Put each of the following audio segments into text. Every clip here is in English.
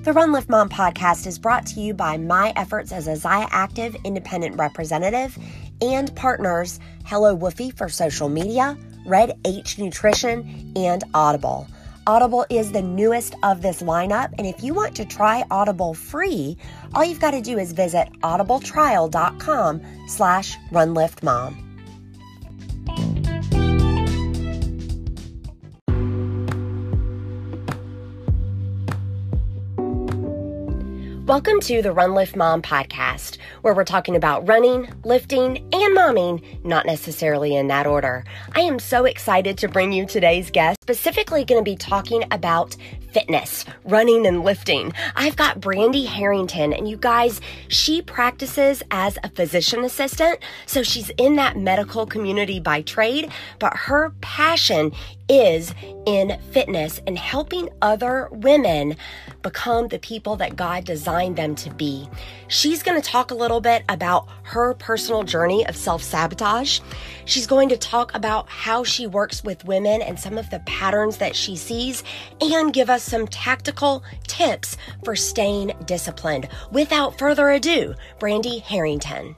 The Run Lift Mom podcast is brought to you by my efforts as a Zia Active independent representative and partners Hello Woofy for social media, Red H Nutrition, and Audible. Audible is the newest of this lineup, and if you want to try Audible free, all you've got to do is visit audibletrial.com/runliftmom. Welcome to the Run Lift Mom podcast, where we're talking about running, lifting, and momming, not necessarily in that order. I am so excited to bring you today's guest, specifically going to be talking about fitness, running, and lifting. I've got Brandy Herrington, and you guys, she practices as a physician assistant, so she's in that medical community by trade, but her passion is in fitness and helping other women become the people that God designed them to be. She's going to talk a little bit about her personal journey of self-sabotage. She's going to talk about how she works with women and some of the patterns that she sees, and give us some tactical tips for staying disciplined. Without further ado, Brandy Herrington.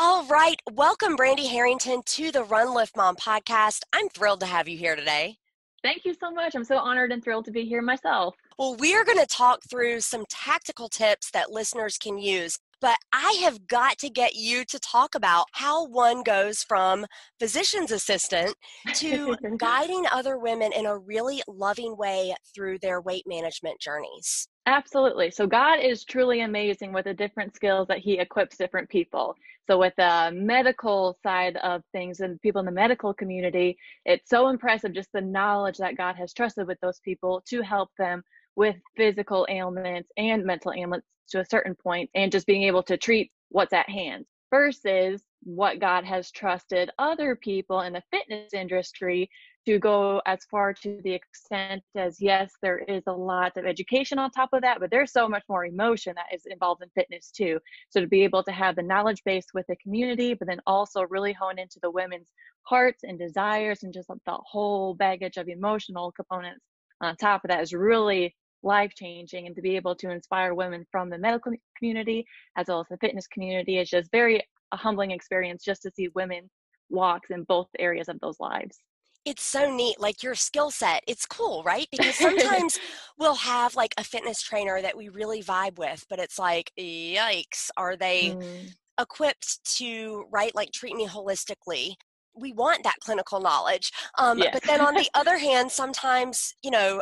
All right, welcome Brandy Herrington to the Run Lift Mom podcast. I'm thrilled to have you here today. Thank you so much. I'm so honored and thrilled to be here myself. Well, we are going to talk through some tactical tips that listeners can use, but I have got to get you to talk about how one goes from physician's assistant to guiding other women in a really loving way through their weight management journeys. Absolutely. So God is truly amazing with the different skills that he equips different people. So with the medical side of things and people in the medical community, it's so impressive just the knowledge that God has trusted with those people to help them with physical ailments and mental ailments to a certain point, and just being able to treat what's at hand versus what God has trusted other people in the fitness industry to go as far to the extent as, yes, there is a lot of education on top of that, but there's so much more emotion that is involved in fitness too. So to be able to have the knowledge base with the community, but then also really hone into the women's hearts and desires and just the whole baggage of emotional components on top of that is really life-changing. And to be able to inspire women from the medical community as well as the fitness community is just a humbling experience just to see women walks in both areas of those lives. It's so neat, like your skill set. It's cool, right? Because sometimes we'll have like a fitness trainer that we really vibe with, but it's like, yikes, are they equipped to, right, like treat me holistically? We want that clinical knowledge. Yes. But then on the other hand, sometimes, a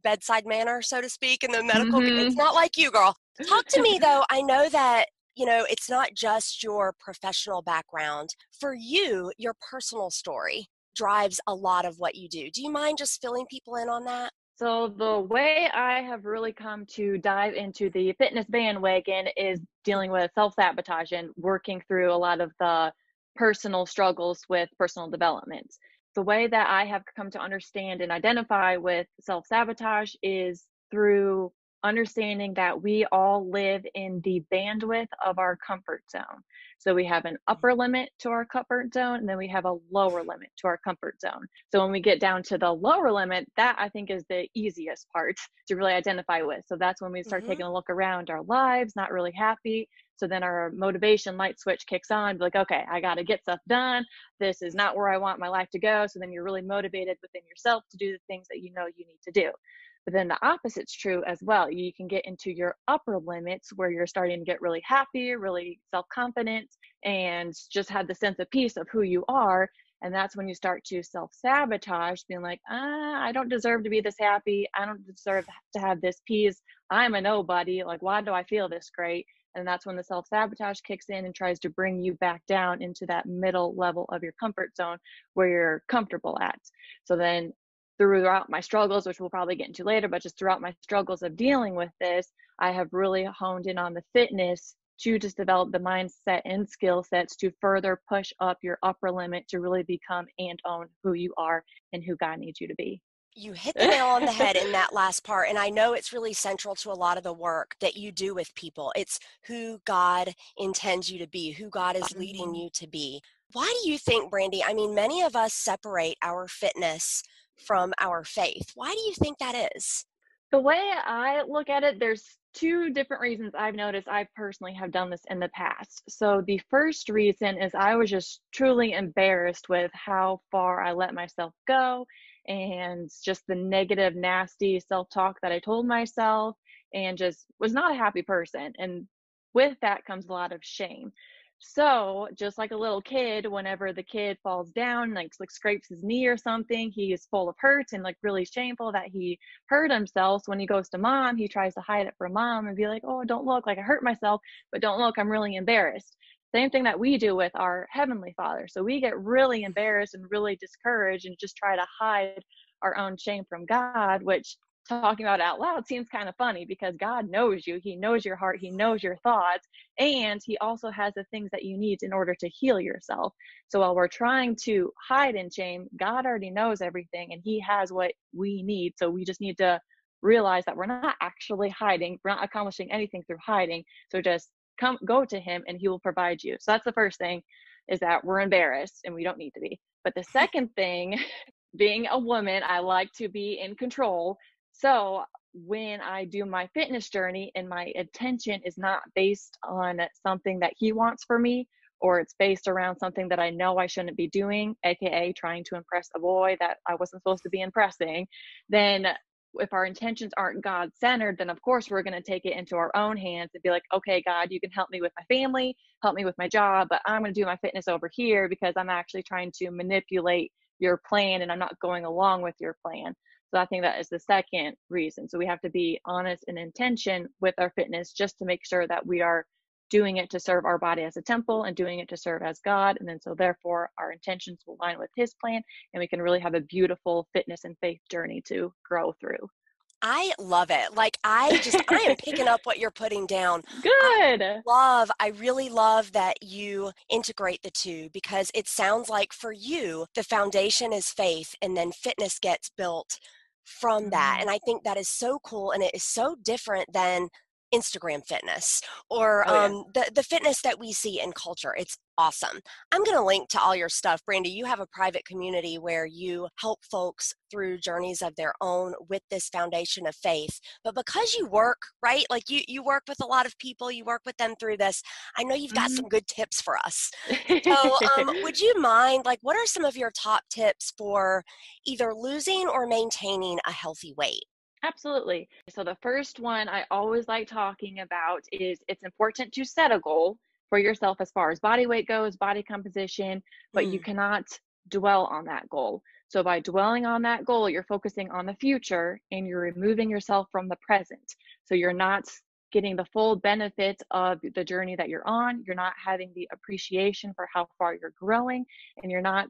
bedside manner, so to speak, in the medical, it's not like you, girl. Talk to me though. I know that, it's not just your professional background. For you, your personal story drives a lot of what you do. Do you mind just filling people in on that? So the way I have really come to dive into the fitness bandwagon is dealing with self-sabotage and working through a lot of the personal struggles with personal development. The way that I have come to understand and identify with self-sabotage is through understanding that we all live in the bandwidth of our comfort zone. So we have an upper limit to our comfort zone, and then we have a lower limit to our comfort zone. So when we get down to the lower limit, that I think is the easiest part to really identify with. So that's when we start taking a look around our lives, not really happy. So then our motivation light switch kicks on, like, okay, I got to get stuff done. This is not where I want my life to go. So then you're really motivated within yourself to do the things that you know you need to do. But then the opposite's true as well. You can get into your upper limits where you're starting to get really happy, really self-confident, and just have the sense of peace of who you are. And that's when you start to self-sabotage, being like, I don't deserve to be this happy. I don't deserve to have this peace. I'm a nobody. Like, why do I feel this great? And that's when the self-sabotage kicks in and tries to bring you back down into that middle level of your comfort zone where you're comfortable at. So then throughout my struggles, which we'll probably get into later, but just throughout my struggles of dealing with this, I have really honed in on the fitness to just develop the mindset and skill sets to further push up your upper limit to really become and own who you are and who God needs you to be. You hit the nail on the head in that last part, and I know it's really central to a lot of the work that you do with people. It's who God intends you to be, who God is leading you to be. Why do you think, Brandy, I mean, many of us separate our fitness from our faith. Why do you think that is? The way I look at it, there's two different reasons I've noticed I personally have done this in the past. So the first reason is I was just truly embarrassed with how far I let myself go and just the negative, nasty self-talk that I told myself, and just was not a happy person. And with that comes a lot of shame. So just like a little kid, whenever the kid falls down, like scrapes his knee or something, he is full of hurt and like really shameful that he hurt himself. So when he goes to mom, he tries to hide it from mom and be like, oh, don't look, like I hurt myself, but don't look, I'm really embarrassed. Same thing that we do with our Heavenly Father. So we get really embarrassed and really discouraged and just try to hide our own shame from God, which, talking about it out loud, seems kind of funny because God knows you. He knows your heart. He knows your thoughts. And he also has the things that you need in order to heal yourself. So while we're trying to hide in shame, God already knows everything and he has what we need. So we just need to realize that we're not actually hiding. We're not accomplishing anything through hiding. So just go to him and he will provide you. So that's the first thing, is that we're embarrassed and we don't need to be. But the second thing, being a woman, I like to be in control. So when I do my fitness journey and my attention is not based on something that he wants for me, or it's based around something that I know I shouldn't be doing, aka trying to impress a boy that I wasn't supposed to be impressing, then if our intentions aren't God-centered, then of course we're going to take it into our own hands and be like, okay, God, you can help me with my family, help me with my job, but I'm going to do my fitness over here because I'm actually trying to manipulate your plan and I'm not going along with your plan. So I think that is the second reason. So we have to be honest and intention with our fitness just to make sure that we are doing it to serve our body as a temple and doing it to serve as God. And then so therefore our intentions will align with his plan and we can really have a beautiful fitness and faith journey to grow through. I love it. Like I am picking up what you're putting down. Good. I really love that you integrate the two, because it sounds like for you, the foundation is faith and then fitness gets built from that. And I think that is so cool. And it is so different than Instagram fitness or Oh yeah. the fitness that we see in culture. It's awesome. I'm going to link to all your stuff. Brandy, you have a private community where you help folks through journeys of their own with this foundation of faith. But because you work, right? Like you work with a lot of people, you work with them through this. I know you've got some good tips for us. So would you mind, like, what are some of your top tips for either losing or maintaining a healthy weight? Absolutely. So the first one I always like talking about is it's important to set a goal for yourself as far as body weight goes, body composition, but you cannot dwell on that goal. So by dwelling on that goal, you're focusing on the future and you're removing yourself from the present. So you're not getting the full benefits of the journey that you're on. You're not having the appreciation for how far you're growing, and you're not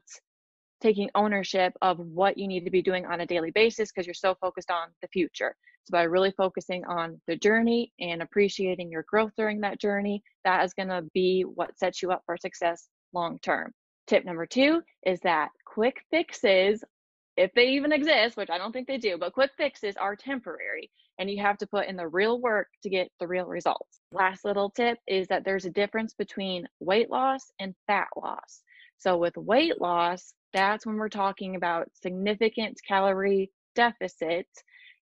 taking ownership of what you need to be doing on a daily basis because you're so focused on the future. So by really focusing on the journey and appreciating your growth during that journey, that is going to be what sets you up for success long term. Tip number 2 is that quick fixes, if they even exist, which I don't think they do, but quick fixes are temporary and you have to put in the real work to get the real results. Last little tip is that there's a difference between weight loss and fat loss. So with weight loss, that's when we're talking about significant calorie deficits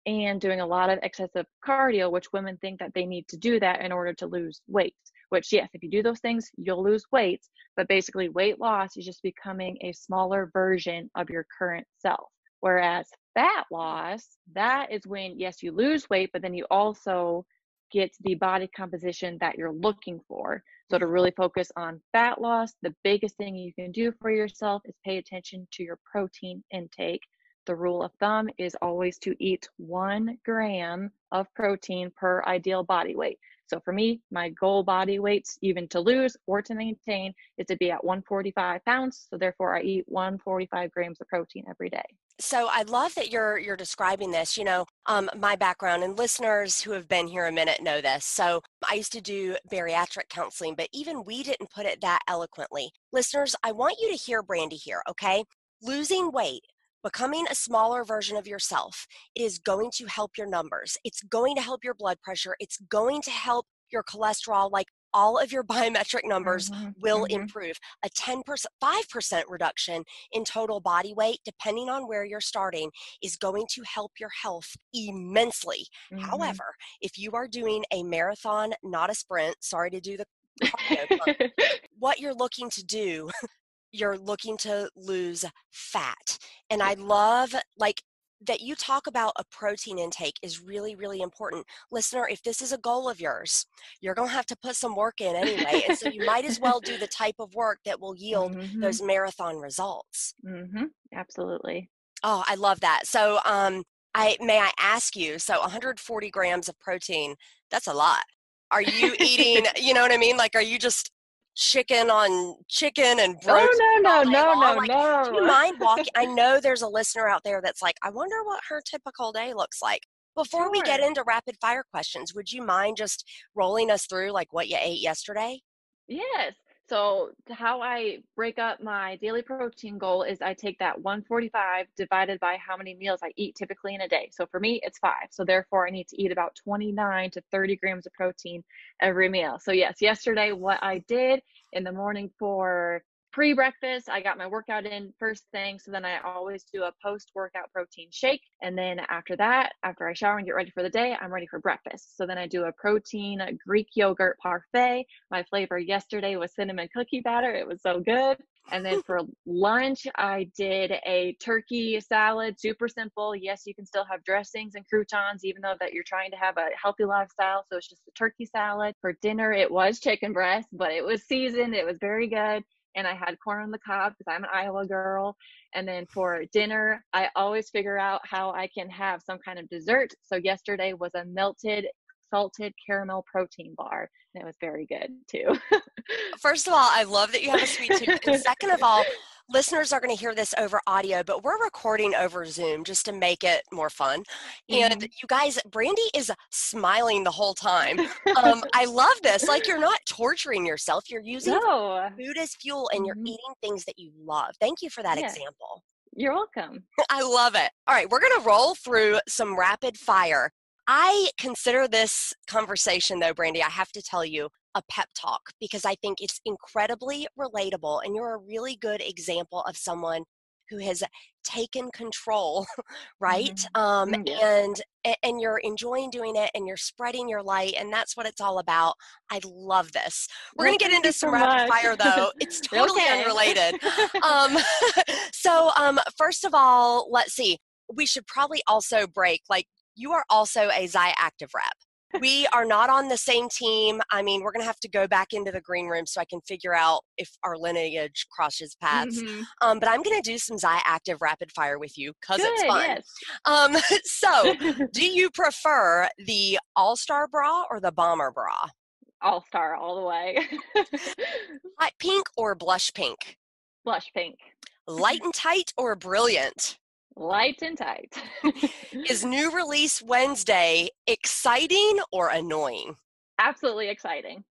and doing a lot of excessive cardio, which women think that they need to do that in order to lose weight, which yes, if you do those things, you'll lose weight. But basically weight loss is just becoming a smaller version of your current self. Whereas fat loss, that is when, yes, you lose weight, but then you also get the body composition that you're looking for. So to really focus on fat loss, the biggest thing you can do for yourself is pay attention to your protein intake. The rule of thumb is always to eat 1 gram of protein per ideal body weight. So for me, my goal body weight, even to lose or to maintain, is to be at 145 pounds. So therefore I eat 145 grams of protein every day. So I love that you're describing this. My background, and listeners who have been here a minute know this. So I used to do bariatric counseling, but even we didn't put it that eloquently. Listeners, I want you to hear Brandy here, okay? Losing weight, becoming a smaller version of yourself, is going to help your numbers. It's going to help your blood pressure. It's going to help your cholesterol. Like, all of your biometric numbers Mm-hmm. will Mm-hmm. improve. A 5% reduction in total body weight, depending on where you're starting, is going to help your health immensely. Mm-hmm. However, if you are doing a marathon, not a sprint, sorry to do the cardio pump, what you're looking to do, you're looking to lose fat. And I love that you talk about a protein intake is really, really important. Listener, if this is a goal of yours, you're going to have to put some work in anyway. And so you might as well do the type of work that will yield Mm-hmm. those marathon results. Mm-hmm. Absolutely. Oh, I love that. So may I ask you, so 140 grams of protein, that's a lot. Are you eating, you know what I mean? Like, are you just chicken on chicken and Oh, broast no, all no, day no, long? no, Like, do you no. mind walking? I know there's a listener out there that's like, I wonder what her typical day looks like. Before we get Sure. into rapid fire questions, would you mind just rolling us through like what you ate yesterday? Yes. So how I break up my daily protein goal is I take that 145 divided by how many meals I eat typically in a day. So for me, it's 5. So therefore, I need to eat about 29 to 30 grams of protein every meal. So yes, yesterday what I did in the morning for pre-breakfast, I got my workout in first thing. So then I always do a post-workout protein shake. And then after that, after I shower and get ready for the day, I'm ready for breakfast. So then I do a protein Greek yogurt parfait. My flavor yesterday was cinnamon cookie batter. It was so good. And then for lunch, I did a turkey salad, super simple. Yes, you can still have dressings and croutons, even though that you're trying to have a healthy lifestyle. So it's just a turkey salad. For dinner, it was chicken breast, but it was seasoned. It was very good. And I had corn on the cob because I'm an Iowa girl. And then for dinner, I always figure out how I can have some kind of dessert. So yesterday was a melted salted caramel protein bar. And it was very good too. First of all, I love that you have a sweet tooth. And second of all, listeners are going to hear this over audio, but we're recording over Zoom just to make it more fun. And Mm-hmm. you guys, Brandy is smiling the whole time. I love this. Like, you're not torturing yourself. You're using No. food as fuel and you're Mm-hmm. eating things that you love. Thank you for that Yes, example. you're welcome. I love it. All right, we're going to roll through some rapid fire. I consider this conversation, though, Brandy, I have to tell you, a pep talk because I think it's incredibly relatable and you're a really good example of someone who has taken control, right? Mm-hmm. Yes. And you're enjoying doing it and you're spreading your light and that's what it's all about. I love this. We're Well, going to get thank into you so some rapid much. fire though. It's totally Okay. unrelated. So first of all, let's see. We should probably also break, like you are also a Zia Active rep. We are not on the same team. I mean, we're going to have to go back into the green room so I can figure out if our lineage crosses paths. Mm-hmm. But I'm going to do some Zia Active rapid fire with you because it's Good. fun. Yes. So, do you prefer the All-Star bra or the Bomber bra? All star all the way. Hot pink or blush pink? Blush pink. Light and tight or brilliant? Light and tight. Is New Release Wednesday exciting or annoying? Absolutely exciting.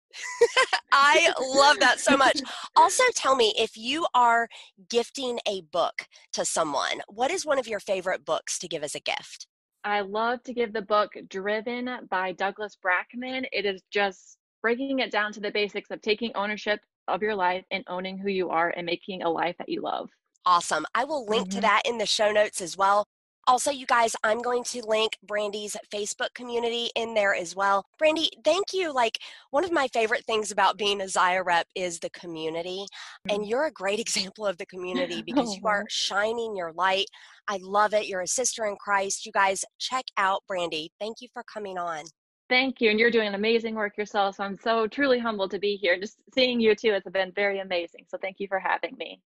I love that so much. Also, tell me, if you are gifting a book to someone, what is one of your favorite books to give as a gift? I love to give the book Driven by Douglas Brackman. It is just breaking it down to the basics of taking ownership of your life and owning who you are and making a life that you love. Awesome. I will link to Mm-hmm. that in the show notes as well. Also, you guys, I'm going to link Brandy's Facebook community in there as well. Brandy, thank you. Like, one of my favorite things about being a Zia rep is the community. And you're a great example of the community because you are Oh, shining your light. I love it. You're a sister in Christ. You guys, check out Brandy. Thank you for coming on. thank you. And you're doing amazing work yourself. So I'm so truly humbled to be here. Just seeing you too has been very amazing. So thank you for having me.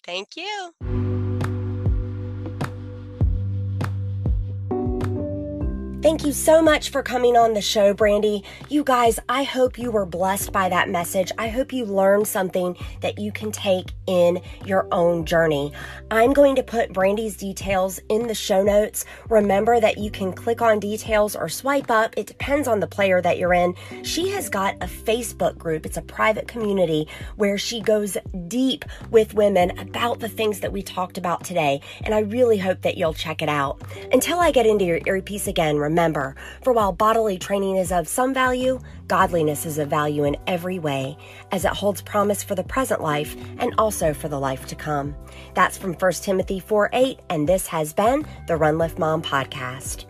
Thank you. Thank you so much for coming on the show, Brandy. You guys, I hope you were blessed by that message. I hope you learned something that you can take in your own journey. I'm going to put Brandy's details in the show notes. Remember that you can click on details or swipe up. It depends on the player that you're in. She has got a Facebook group. It's a private community where she goes deep with women about the things that we talked about today. And I really hope that you'll check it out. Until I get into your earpiece again, remember remember, for while bodily training is of some value, godliness is of value in every way, as it holds promise for the present life and also for the life to come. That's from 1 Timothy 4:8, and this has been the Run Lift Mom podcast.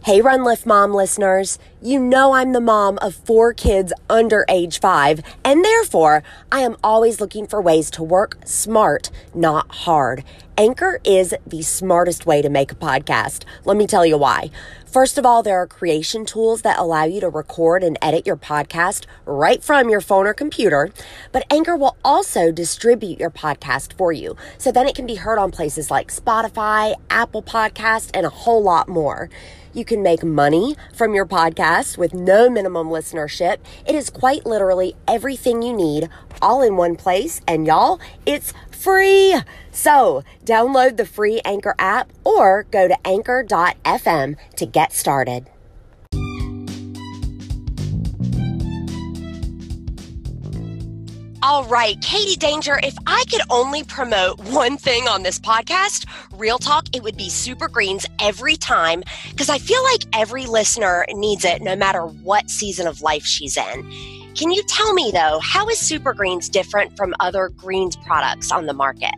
Hey, Run Lift Mom listeners, you know I'm the mom of 4 kids under age 5, and therefore I am always looking for ways to work smart, not hard. Anchor is the smartest way to make a podcast. Let me tell you why. First of all, there are creation tools that allow you to record and edit your podcast right from your phone or computer, but Anchor will also distribute your podcast for you, so then it can be heard on places like Spotify, Apple Podcasts, and a whole lot more. You can make money from your podcast with no minimum listenership. It is quite literally everything you need all in one place. And y'all, it's free. So download the free Anchor app or go to anchor.fm to get started. All right, Katie Danger, if I could only promote one thing on this podcast, real talk, it would be Super Greens every time, because I feel like every listener needs it no matter what season of life she's in. Can you tell me, though, how is Super Greens different from other greens products on the market?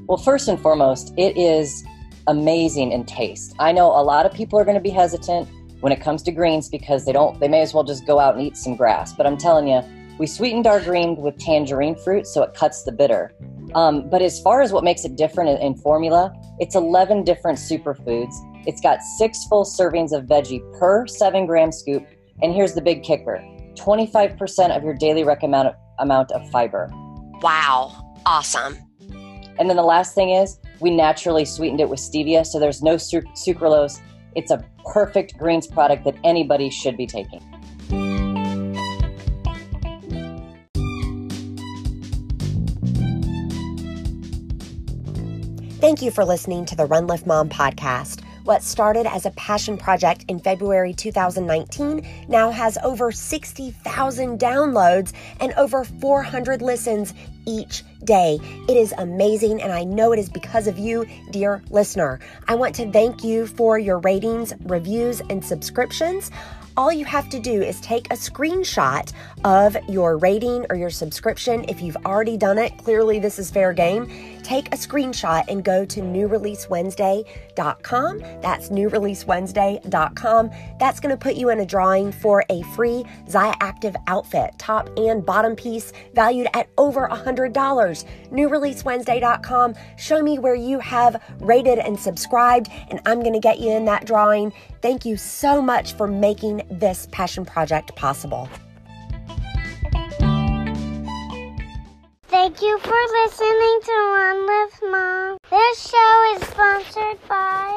Well, first and foremost, it is amazing in taste. I know a lot of people are going to be hesitant when it comes to greens because they may as well just go out and eat some grass. But I'm telling you, we sweetened our greens with tangerine fruit, so it cuts the bitter. But as far as what makes it different in formula, it's 11 different superfoods. It's got 6 full servings of veggie per 7-gram scoop. And here's the big kicker, 25% of your daily recommended amount of fiber. Wow, awesome. And then the last thing is, we naturally sweetened it with stevia, so there's no sucralose. It's a perfect greens product that anybody should be taking. Thank you for listening to the Run Lift Mom podcast. What started as a passion project in February 2019 now has over 60,000 downloads and over 400 listens each day. It is amazing, and I know it is because of you, dear listener. I want to thank you for your ratings, reviews, and subscriptions. All you have to do is take a screenshot of your rating or your subscription. If you've already done it, clearly this is fair game. Take a screenshot and go to newreleasewednesday.com. That's newreleasewednesday.com. That's going to put you in a drawing for a free Zaya Active outfit, top and bottom piece, valued at over $100. Newreleasewednesday.com. Show me where you have rated and subscribed, and I'm going to get you in that drawing. Thank you so much for making this passion project possible. Thank you for listening to Run Lift Mom. This show is sponsored by